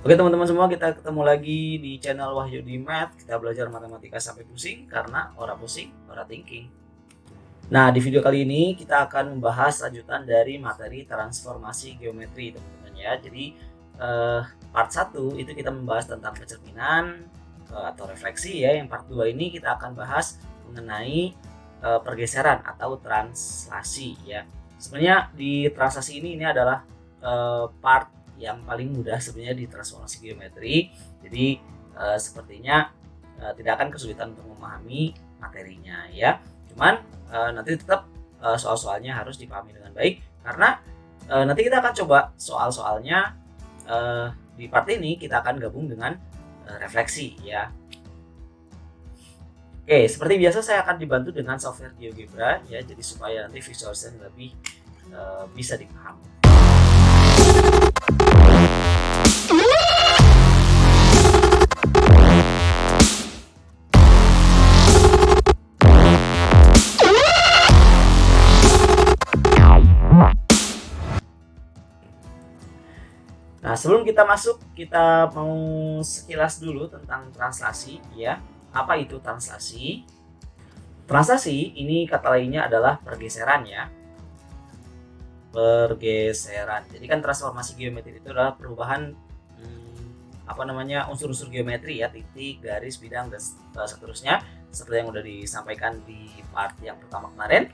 Oke teman-teman semua, kita ketemu lagi di channel Wahyudi Math. Kita belajar matematika sampai pusing karena ora pusing, ora thinking. Nah, di video kali ini kita akan membahas lanjutan dari materi transformasi geometri teman-teman ya. Jadi part 1 itu kita membahas tentang pencerminan atau refleksi ya. Yang part 2 ini kita akan bahas mengenai pergeseran atau translasi ya. Sebenarnya di translasi ini adalah part yang paling mudah sebenarnya di transformasi geometri. Jadi sepertinya tidak akan kesulitan untuk memahami materinya ya. Cuman nanti tetap soal-soalnya harus dipahami dengan baik karena nanti kita akan coba soal-soalnya di part ini kita akan gabung dengan refleksi ya. Oke, seperti biasa saya akan dibantu dengan software GeoGebra ya, jadi supaya nanti visualisasi lebih bisa dipahami. Nah, sebelum kita masuk, kita mau sekilas dulu tentang translasi ya. Apa itu translasi? Translasi ini kata lainnya adalah pergeseran ya. Pergeseran. Jadi kan transformasi geometri itu adalah perubahan unsur-unsur geometri ya, titik, garis, bidang dan seterusnya, seperti yang udah disampaikan di part yang pertama kemarin.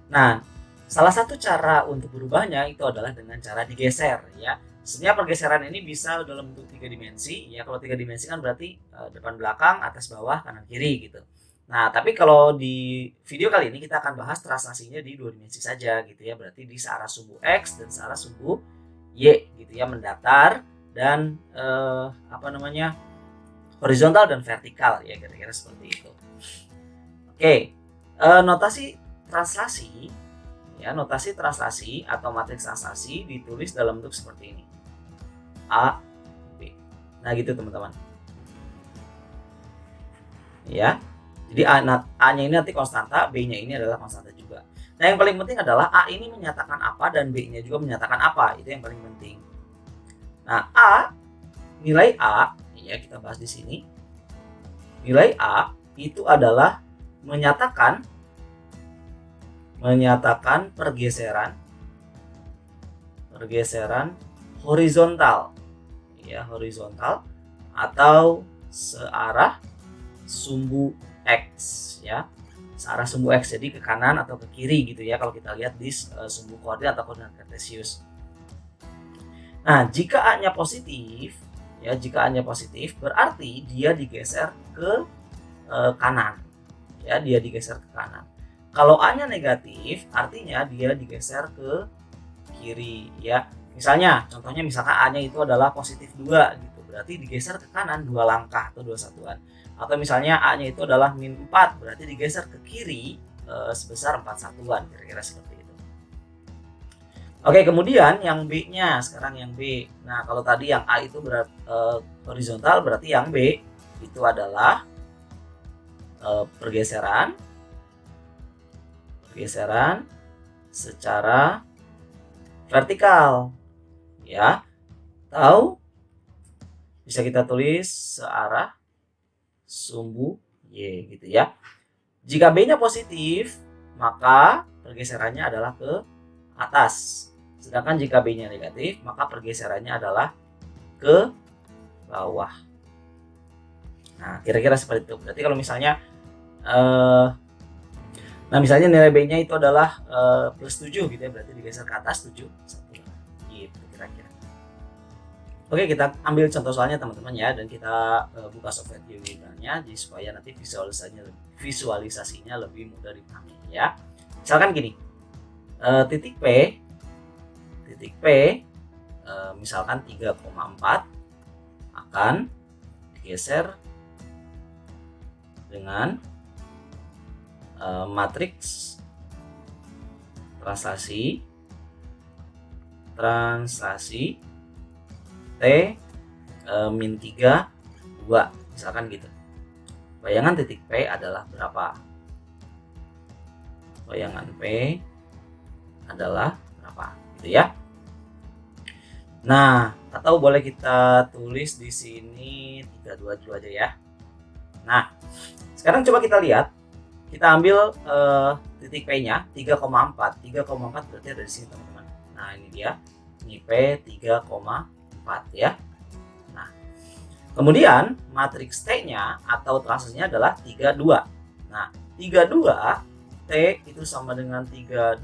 Nah, salah satu cara untuk berubahnya itu adalah dengan cara digeser ya. Sebenarnya pergeseran ini bisa dalam bentuk 3 dimensi ya. Kalau 3 dimensi kan berarti depan belakang, atas bawah, kanan kiri gitu. Nah, tapi kalau di video kali ini kita akan bahas translasinya di 2 dimensi saja gitu ya. Berarti di searah sumbu X dan searah sumbu Y gitu ya, mendatar dan horizontal dan vertikal ya, kira-kira seperti itu. Oke, notasi translasi ya, notasi translasi atau matriks translasi ditulis dalam bentuk seperti ini. A, B. Nah, gitu teman-teman. Ya. Jadi A-nya ini nanti konstanta, B-nya ini adalah konstanta juga. Nah, yang paling penting adalah A ini menyatakan apa dan B-nya juga menyatakan apa. Itu yang paling penting. Nah, nilai A, ya kita bahas di sini. Nilai A itu adalah menyatakan pergeseran horizontal ya, horizontal atau searah sumbu X ya, searah sumbu X, jadi ke kanan atau ke kiri gitu ya kalau kita lihat di sumbu koordinat atau koordinat kartesius. Nah, jika A-nya positif ya, jika A-nya positif berarti dia digeser ke kanan ya, dia digeser ke kanan. Kalau A-nya negatif artinya dia digeser ke kiri ya. Misalnya, contohnya misalkan A-nya itu adalah positif 2 gitu, berarti digeser ke kanan 2 langkah atau 2 satuan. Atau misalnya A-nya itu adalah min 4, berarti digeser ke kiri sebesar 4 satuan, kira-kira seperti itu. Oke, kemudian yang B-nya, sekarang yang B. Nah, kalau tadi yang A itu horizontal, berarti yang B itu adalah pergeseran secara vertikal ya, atau bisa kita tulis searah sumbu Y gitu ya. Jika B-nya positif, maka pergeserannya adalah ke atas. Sedangkan jika B-nya negatif, maka pergeserannya adalah ke bawah. Nah, kira-kira seperti itu. Berarti kalau misalnya misalnya nilai B-nya itu adalah plus 7 gitu ya, berarti digeser ke atas 7 gitu kira-kira. Oke, kita ambil contoh soalnya teman-teman ya, dan kita buka software GeoGebra-nya supaya nanti visualisasinya lebih mudah dipahami ya. Misalkan gini, titik P misalkan 3,4 akan digeser dengan matriks translasi T min 3 2 misalkan gitu. Bayangan titik P adalah berapa? Bayangan P adalah berapa gitu ya. Nah, Atau boleh kita tulis di sini 32 dulu aja ya. Nah, sekarang coba kita lihat. Kita ambil titik P-nya 3,4. 3,4 berarti ada di sini teman-teman. Nah, ini dia. Ini P 3,4 ya. Nah, kemudian matriks T-nya atau transaksinya adalah 32. Nah, 32 T itu sama dengan 32.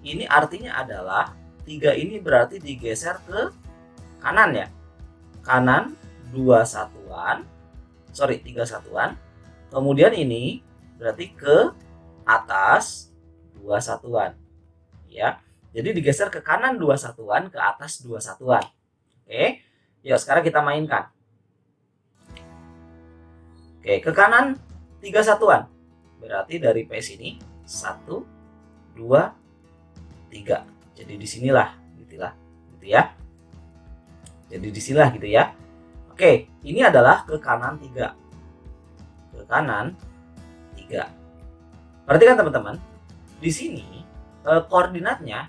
Ini artinya adalah 3 ini berarti digeser ke kanan ya. Kanan 2 satuan. 3 satuan. Kemudian ini berarti ke atas 2 satuan. Ya. Jadi digeser ke kanan 2 satuan, ke atas 2 satuan. Oke. Yuk sekarang kita mainkan. Oke, ke kanan 3 satuan. Berarti dari P sini 1 2 3. Jadi disinilah gitu ya. Jadi disinilah gitu ya. Oke, ini adalah ke kanan 3. Ke kanan 3. Perhatikan teman-teman, di sini koordinatnya,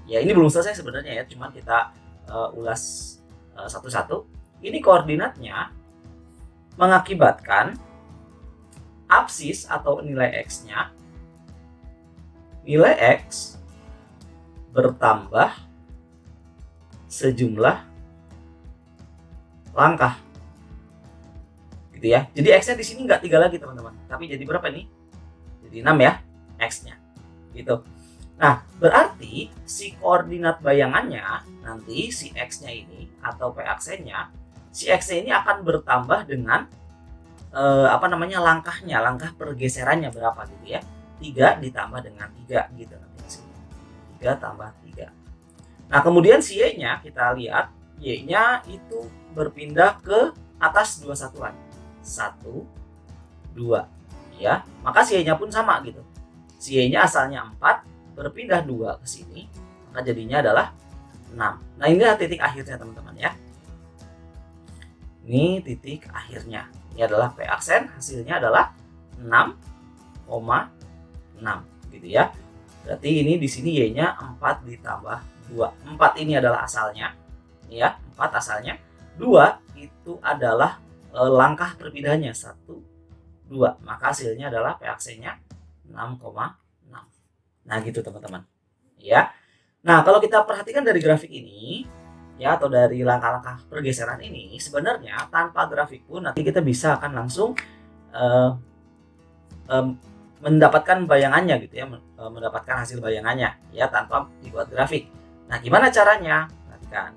ya ini belum selesai sebenarnya ya, cuman kita ulas satu-satu. Ini koordinatnya mengakibatkan absis atau nilai X-nya, nilai X bertambah sejumlah langkah. Gitu ya. Jadi X-nya di sini nggak 3 lagi teman-teman, tapi jadi berapa nih? Jadi 6 ya X-nya. Gitu. Nah, berarti si koordinat bayangannya nanti si X-nya ini atau P aksennya, si X-nya ini akan bertambah dengan langkahnya, langkah pergeserannya berapa gitu ya. 3 ditambah dengan 3 gitu nanti di sini. 3 tambah 3. Nah, kemudian si Y-nya kita lihat, Y-nya itu berpindah ke atas 2 satuan. 1 2 ya. Maka si Y-nya pun sama gitu. Si Y-nya asalnya 4, berpindah 2 ke sini, maka jadinya adalah 6. Nah, inilah titik akhirnya teman-teman ya. Ini titik akhirnya. Ini adalah P aksen, hasilnya adalah 6,6 gitu ya. Berarti ini di sini Y-nya 4 ditambah 2. 4 ini adalah asalnya. Ini ya, 4 asalnya. 2 itu adalah langkah perpindahannya 1 2. Maka hasilnya adalah P aksennya 6,6. Nah, gitu teman-teman. Ya. Nah, kalau kita perhatikan dari grafik ini ya, atau dari langkah-langkah pergeseran ini, sebenarnya tanpa grafik pun nanti kita bisa akan langsung mendapatkan bayangannya gitu ya, mendapatkan hasil bayangannya ya tanpa dibuat grafik. Nah, gimana caranya? Perhatikan.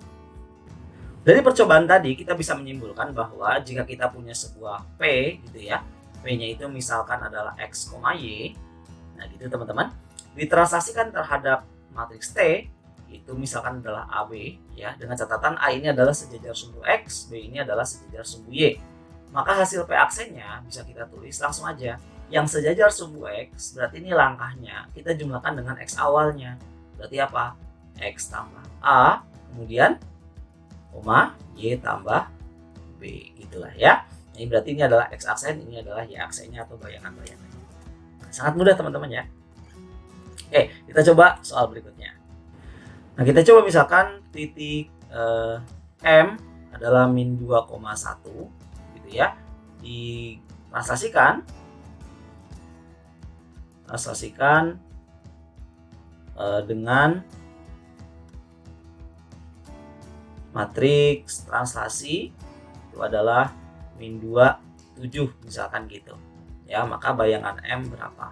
Dari percobaan tadi kita bisa menyimpulkan bahwa jika kita punya sebuah P gitu ya, P-nya itu misalkan adalah X, Y. Nah, gitu teman-teman. Ditransaksikan terhadap matriks T itu misalkan adalah AB ya, dengan catatan A ini adalah sejajar sumbu X, B ini adalah sejajar sumbu Y. Maka hasil P aksennya bisa kita tulis langsung aja. Yang sejajar sumbu X berarti ini langkahnya kita jumlahkan dengan X awalnya. Berarti apa? X tambah A, kemudian koma Y tambah B, gitulah ya. Ini berarti ini adalah X aksen, ini adalah Y aksennya atau bayangan-bayangannya. Nah, sangat mudah teman-teman ya. Oke, kita coba soal berikutnya. Nah, kita coba misalkan titik M adalah min 2,1 gitu ya. Ditransaksikan dengan matriks translasi itu adalah min 2, 7 misalkan gitu. Ya, maka bayangan M berapa?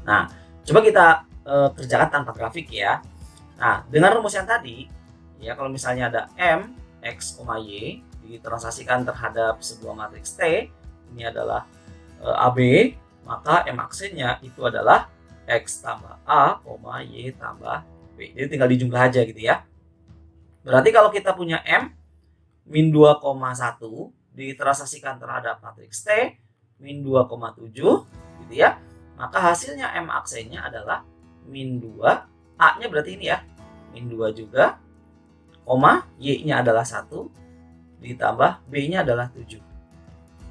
Nah, coba kita kerjakan tanpa grafik ya. Nah, dengan rumus yang tadi, ya kalau misalnya ada M, X, Y ditransaksikan terhadap sebuah matriks T, ini adalah AB, maka M aksennya itu adalah X tambah A, Y tambah B. Jadi tinggal dijumlah aja gitu ya. Berarti kalau kita punya M, min 2,1 ditransaksikan terhadap matriks T, min 2,7 gitu ya. Maka hasilnya M aksennya adalah min 2, A-nya berarti ini ya, min 2 juga, koma, Y-nya adalah 1, ditambah B-nya adalah 7.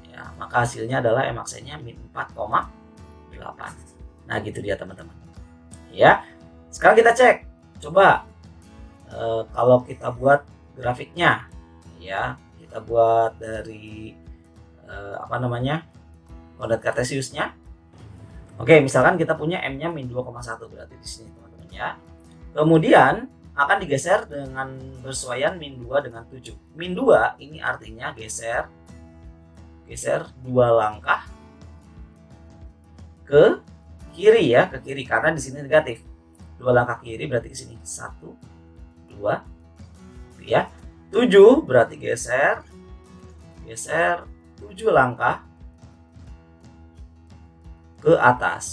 Ya, maka hasilnya adalah M aksennya min 4,8. Nah, gitu dia teman-teman. Ya, sekarang kita cek. Coba kalau kita buat grafiknya, ya kita buat dari koordinat kartesiusnya. Oke, misalkan kita punya m-nya min 2,1 berarti di sini teman-teman ya. Kemudian akan digeser dengan bersesuaian min 2 dengan 7. Min 2 ini artinya geser 2 langkah ke kiri ya, ke kiri karena di sini negatif. 2 langkah kiri berarti ke sini 1 2 ya. 7 berarti geser 7 langkah ke atas.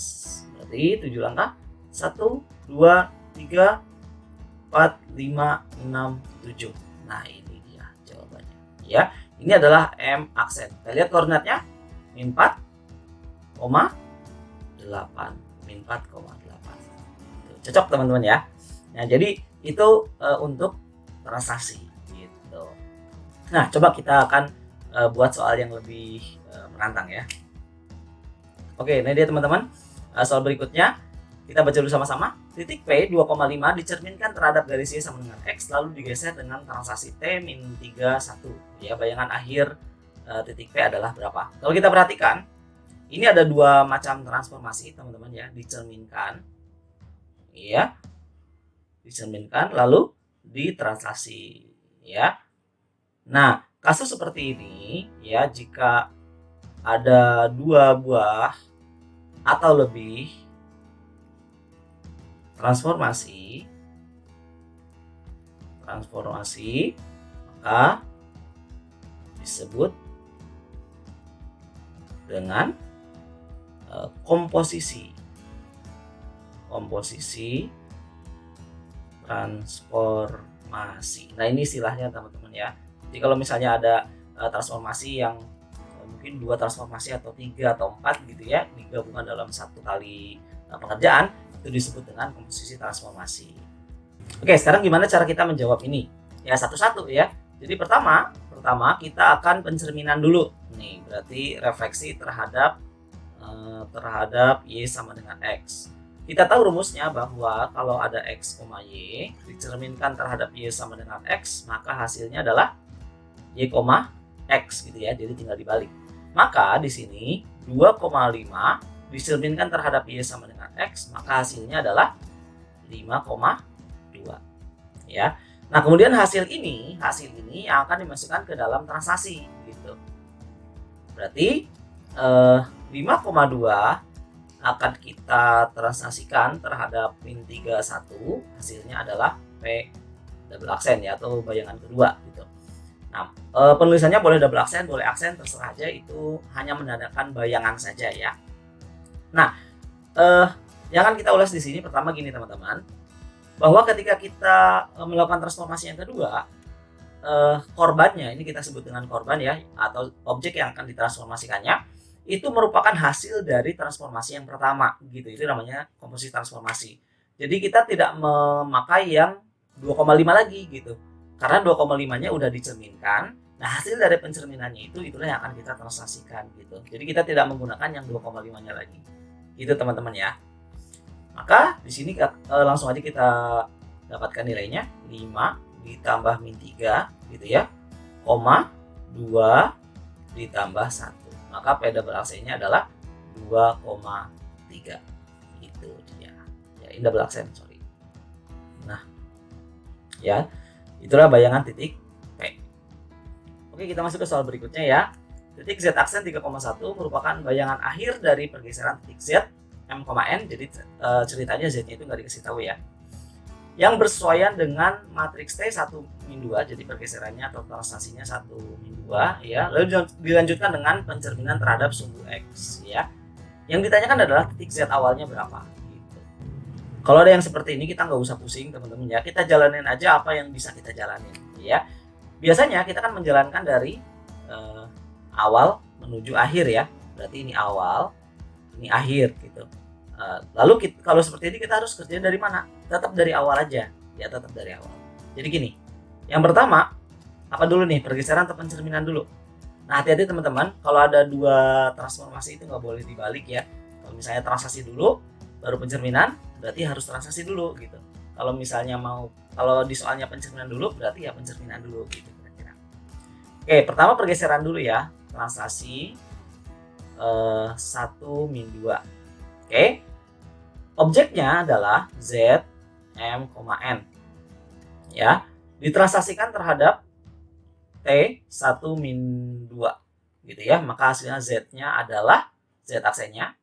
Berarti 7 langkah 1 2 3 4 5 6 7. Nah, ini dia jawabannya. Ya, ini adalah M aksen. Kita lihat koordinatnya min 4,8. Min 4,8. Cocok teman-teman ya. Nah, jadi itu untuk transaksi gitu. Nah, coba kita akan buat soal yang lebih menantang ya. Oke, ini dia teman-teman. Soal berikutnya kita baca dulu sama-sama. Titik P 2,5 dicerminkan terhadap garis Y sama dengan X lalu digeser dengan transaksi T min 3, 1. Ya, bayangan akhir titik P adalah berapa? Kalau kita perhatikan, ini ada dua macam transformasi teman-teman ya, dicerminkan. Ya. Dicerminkan lalu ditranslasi ya. Nah, kasus seperti ini ya, jika ada dua buah atau lebih transformasi maka disebut dengan komposisi transformasi. Nah, ini istilahnya teman-teman ya. Jadi kalau misalnya ada transformasi yang mungkin 2 transformasi atau 3 atau 4 gitu ya, digabungkan dalam satu kali pengerjaan, itu disebut dengan komposisi transformasi. Oke, sekarang gimana cara kita menjawab ini? Ya, satu-satu ya. Jadi pertama kita akan pencerminan dulu. Nih, berarti refleksi terhadap Y sama dengan X. Kita tahu rumusnya bahwa kalau ada X, Y dicerminkan terhadap Y sama dengan X, maka hasilnya adalah Y, X gitu ya. Jadi tinggal dibalik. Maka di sini 2,5 dicerminkan terhadap Y sama dengan X, maka hasilnya adalah 5,2 ya. Nah, kemudian hasil ini yang akan dimasukkan ke dalam transaksi gitu. Berarti 5,2 akan kita transaksikan terhadap min 31, hasilnya adalah P double aksen ya, atau bayangan kedua gitu. Nah, penulisannya boleh double aksen, boleh aksen, terserah aja, itu hanya menandakan bayangan saja ya. Nah, yang akan kita ulas di sini pertama gini teman-teman, bahwa ketika kita melakukan transformasi yang kedua, korbannya, ini kita sebut dengan korban ya, atau objek yang akan ditransformasikannya, itu merupakan hasil dari transformasi yang pertama gitu. Itu namanya komposisi transformasi. Jadi kita tidak memakai yang 2,5 lagi gitu. Karena 2,5-nya udah dicerminkan. Nah, hasil dari pencerminannya itulah yang akan kita transaksikan gitu. Jadi kita tidak menggunakan yang 2,5-nya lagi. Gitu teman-teman ya. Maka di sini langsung aja kita dapatkan nilainya 5 ditambah min 3 gitu ya. 2 ditambah 1. Maka P double aksennya adalah 2,3. Itu dia. Ya, ini double aksen, sorry. Nah, ya. Itulah bayangan titik P. Oke, kita masuk ke soal berikutnya ya. Titik Z aksen 3,1 merupakan bayangan akhir dari pergeseran titik Z M, N. Jadi ceritanya Z-nya itu nggak dikasih tahu ya. Yang bersesuaian dengan matriks T 1 min 2, jadi pergeserannya atau translasinya 1 min 2 ya. Lalu dilanjutkan dengan pencerminan terhadap sumbu X ya. Yang ditanyakan adalah titik Z awalnya berapa. Kalau ada yang seperti ini kita nggak usah pusing teman-teman ya, kita jalanin aja apa yang bisa kita jalanin ya. Biasanya kita kan menjalankan dari awal menuju akhir ya, berarti ini awal, ini akhir gitu. Lalu kalau seperti ini kita harus kerja dari mana? Tetap dari awal aja ya, tetap dari awal. Jadi gini, yang pertama apa dulu nih, pergeseran atau pencerminan dulu. Nah, hati-hati teman-teman, kalau ada dua transformasi itu nggak boleh dibalik ya. Kalau misalnya transaksi dulu baru pencerminan, berarti harus transaksi dulu gitu. Kalau misalnya kalau di soalnya pencerminan dulu, berarti ya pencerminan dulu gitu kira-kira. Oke, pertama pergeseran dulu ya, translasi 1 min 2. Oke, objeknya adalah Z, M, N. Ya, ditranslasikan terhadap T 1 min 2 gitu ya, maka hasilnya Z-nya adalah Z aksennya.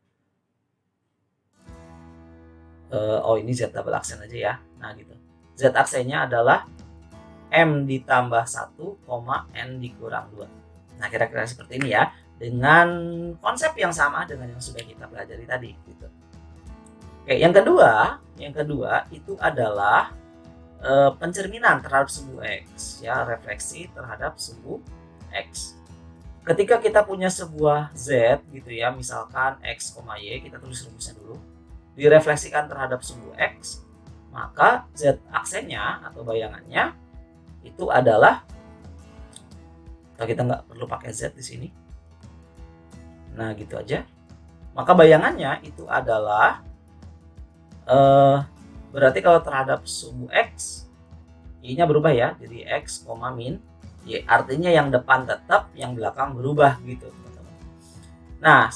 Ini Z double aksen aja ya. Nah gitu. Z aksennya adalah M ditambah 1, N dikurang 2. Nah kira-kira seperti ini ya. Dengan konsep yang sama dengan yang sudah kita pelajari tadi gitu. Oke, yang kedua itu adalah pencerminan terhadap sumbu X ya, refleksi terhadap sumbu X. Ketika kita punya sebuah Z gitu ya, misalkan X, Y, kita tulis rumusnya dulu, direfleksikan terhadap sumbu X, maka Z aksennya atau bayangannya itu adalah, kita nggak perlu pakai Z di sini. Nah gitu aja. Maka bayangannya itu adalah berarti kalau terhadap sumbu X, Y-nya berubah ya, jadi X, min Y, artinya yang depan tetap, yang belakang berubah gitu teman-teman. Nah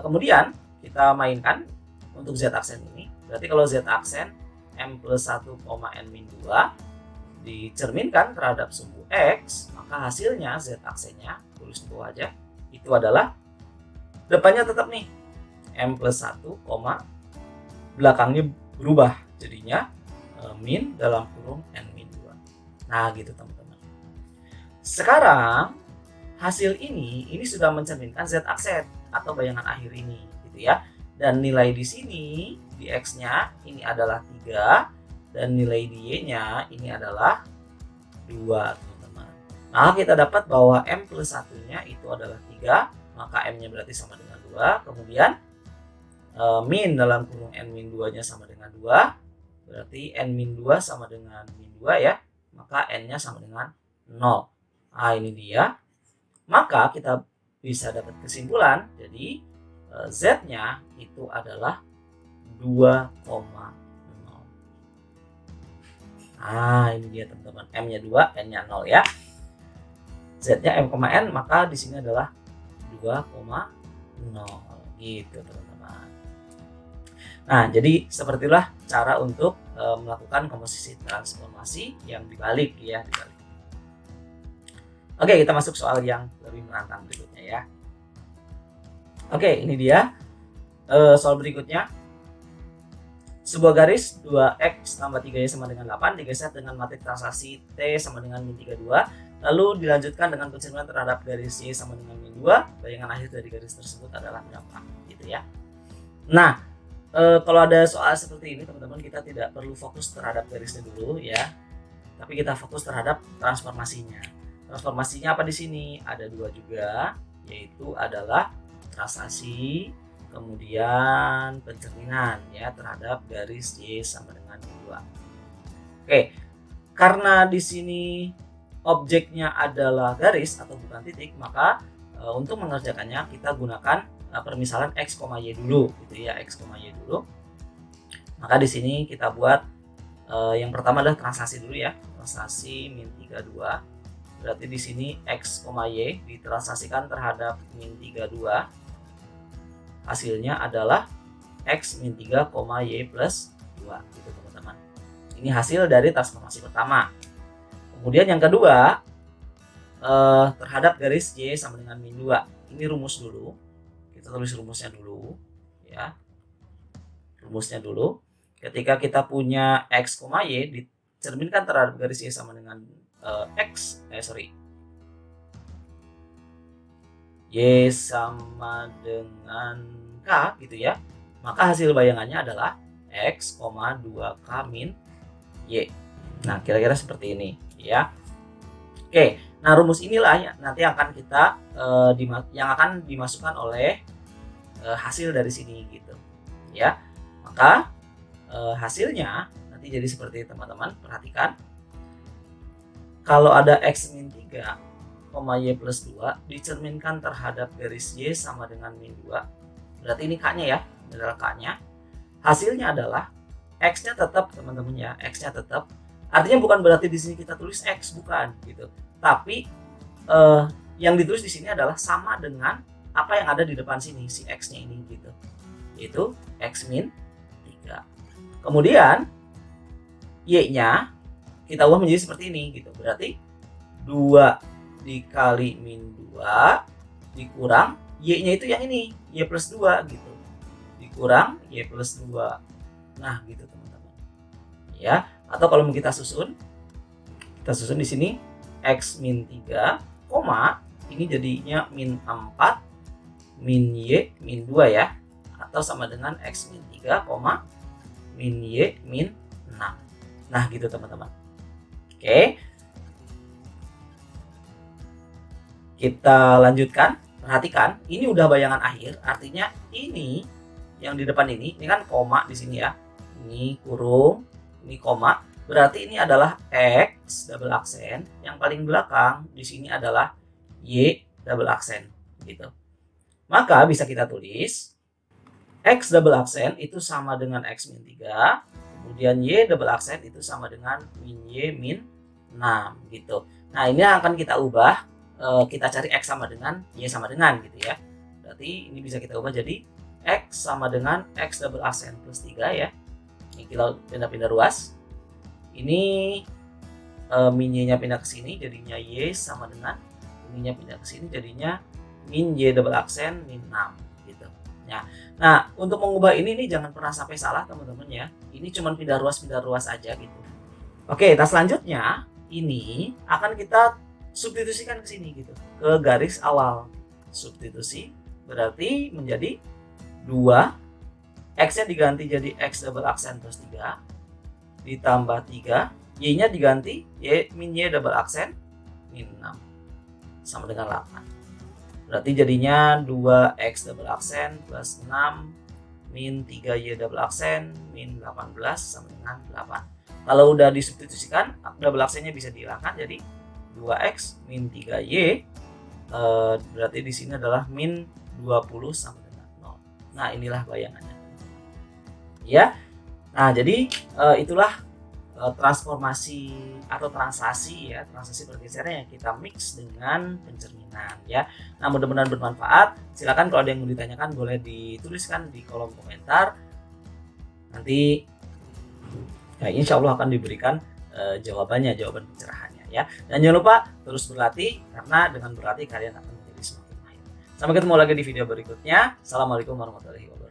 kemudian kita mainkan untuk Z aksen ini, berarti kalau Z aksen M plus 1, N min 2 dicerminkan terhadap sumbu X, maka hasilnya Z aksennya, tulis di bawah aja, itu adalah depannya tetap nih M plus 1, belakangnya berubah, jadinya min dalam kurung N min 2. Nah gitu teman-teman. Sekarang hasil ini sudah mencerminkan Z aksen atau bayangan akhir ini gitu ya. Dan nilai di sini di X-nya ini adalah 3 dan nilai di Y-nya ini adalah 2 teman-teman. Nah kita dapat bahwa M plus 1-nya itu adalah 3, maka M-nya berarti sama dengan 2. Kemudian min dalam kurung N min 2-nya sama dengan 2, berarti N min 2 sama dengan min 2 ya, maka N-nya sama dengan 0. Nah ini dia, maka kita bisa dapat kesimpulan, jadi Z-nya itu adalah 2,0. Nah ini dia teman-teman, M-nya 2, N-nya 0 ya. Z-nya M, N, maka di sini adalah 2,0 gitu teman-teman. Nah jadi sepertilah cara untuk melakukan komposisi transformasi yang dibalik ya, dibalik. Oke, kita masuk soal yang lebih menantang berikutnya ya. Oke, ini dia soal berikutnya. Sebuah garis 2x tambah 3y sama dengan 8 digeser dengan matrik translasi T sama dengan min 32, lalu dilanjutkan dengan pencerminan terhadap garis y sama dengan min 2. Bayangan akhir dari garis tersebut adalah berapa gitu ya. Nah, kalau ada soal seperti ini teman-teman, kita tidak perlu fokus terhadap garisnya dulu ya, tapi kita fokus terhadap transformasinya. Transformasinya apa di sini? Ada 2 juga, yaitu adalah translasi kemudian pencerminan ya terhadap garis Y sama dengan 2. Oke, karena di sini objeknya adalah garis atau bukan titik, maka untuk mengerjakannya kita gunakan permisalan X, Y dulu gitu ya, X, Y dulu. Maka di sini kita buat yang pertama adalah translasi dulu ya, translasi min 32. Berarti di sini X, Y ditranslasikan terhadap min 32. Hasilnya adalah X min 3, Y plus 2 gitu teman-teman. Ini hasil dari transformasi pertama. Kemudian yang kedua terhadap garis Y sama dengan min 2. Ini rumus dulu. Kita tulis rumusnya dulu ya. Rumusnya dulu. Ketika kita punya X, Y dicerminkan terhadap garis Y sama dengan Y sama dengan K gitu ya, maka hasil bayangannya adalah X, 2K min Y. Nah kira-kira seperti ini ya. Oke, nah rumus inilah ya nanti akan kita yang akan dimasukkan oleh hasil dari sini gitu ya. Maka hasilnya nanti jadi seperti teman-teman perhatikan. Kalau ada X min 3, Y plus 2 dicerminkan terhadap garis Y sama dengan min 2. Berarti ini K-nya ya, ini adalah K-nya. Hasilnya adalah X-nya tetap teman-teman ya, X-nya tetap. Artinya bukan berarti di sini kita tulis X, bukan gitu. Tapi yang ditulis di sini adalah sama dengan apa yang ada di depan sini, si X-nya ini gitu. Yaitu X min 3. Kemudian Y-nya kita ubah menjadi seperti ini gitu. Berarti 2 dikali min 2 dikurang Y-nya itu yang ini, Y plus 2 gitu. Dikurang Y plus 2. Nah gitu teman-teman. Ya, atau kalau mau kita susun di sini X min 3, koma, ini jadinya min 4, min Y min 2 ya. Atau sama dengan X min 3, koma, min Y min 6. Nah gitu teman-teman. Oke. Kita lanjutkan. Perhatikan, ini udah bayangan akhir, artinya ini yang di depan ini kan koma di sini ya. Ini kurung, ini koma. Berarti ini adalah X double aksen, yang paling belakang di sini adalah Y double aksen gitu. Maka bisa kita tulis X double aksen itu sama dengan X min 3, kemudian Y double aksen itu sama dengan min Y min 6 gitu. Nah, ini akan kita ubah, kita cari X sama dengan Y sama dengan gitu ya. Berarti ini bisa kita ubah jadi X sama dengan X double aksen plus 3 ya. Ini kita pindah-pindah ruas. Ini min Y-nya pindah ke sini jadinya Y sama dengan ininya pindah ke sini jadinya min Y double aksen min 6 gitu. Ya. Nah, untuk mengubah ini jangan pernah sampai salah teman-teman ya. Ini cuma pindah ruas aja gitu. Oke, nah selanjutnya ini akan kita substitusikan ke sini gitu, ke garis awal. Substitusi berarti menjadi 2, X-nya diganti jadi X double aksen plus 3 ditambah 3, Y-nya diganti Y min Y double aksen min 6 sama dengan 8. Berarti jadinya 2X double aksen plus 6 min 3Y double aksen min 18 sama dengan 8. Kalau udah disubstitusikan, double aksennya bisa dihilangkan jadi 2X min 3Y, berarti di sini adalah min 20 sama dengan 0. Nah, inilah bayangannya. Ya. Nah, jadi itulah transformasi atau translasi ya, translasi pergeseran yang kita mix dengan pencerminan ya. Nah, mudah-mudahan bermanfaat. Silakan kalau ada yang mau ditanyakan boleh dituliskan di kolom komentar. Nanti ya, insya Allah akan diberikan jawaban pencerahannya ya. Dan jangan lupa terus berlatih, karena dengan berlatih kalian akan menjadi semakin mahir. Sampai ketemu lagi di video berikutnya. Assalamualaikum warahmatullahi wabarakatuh.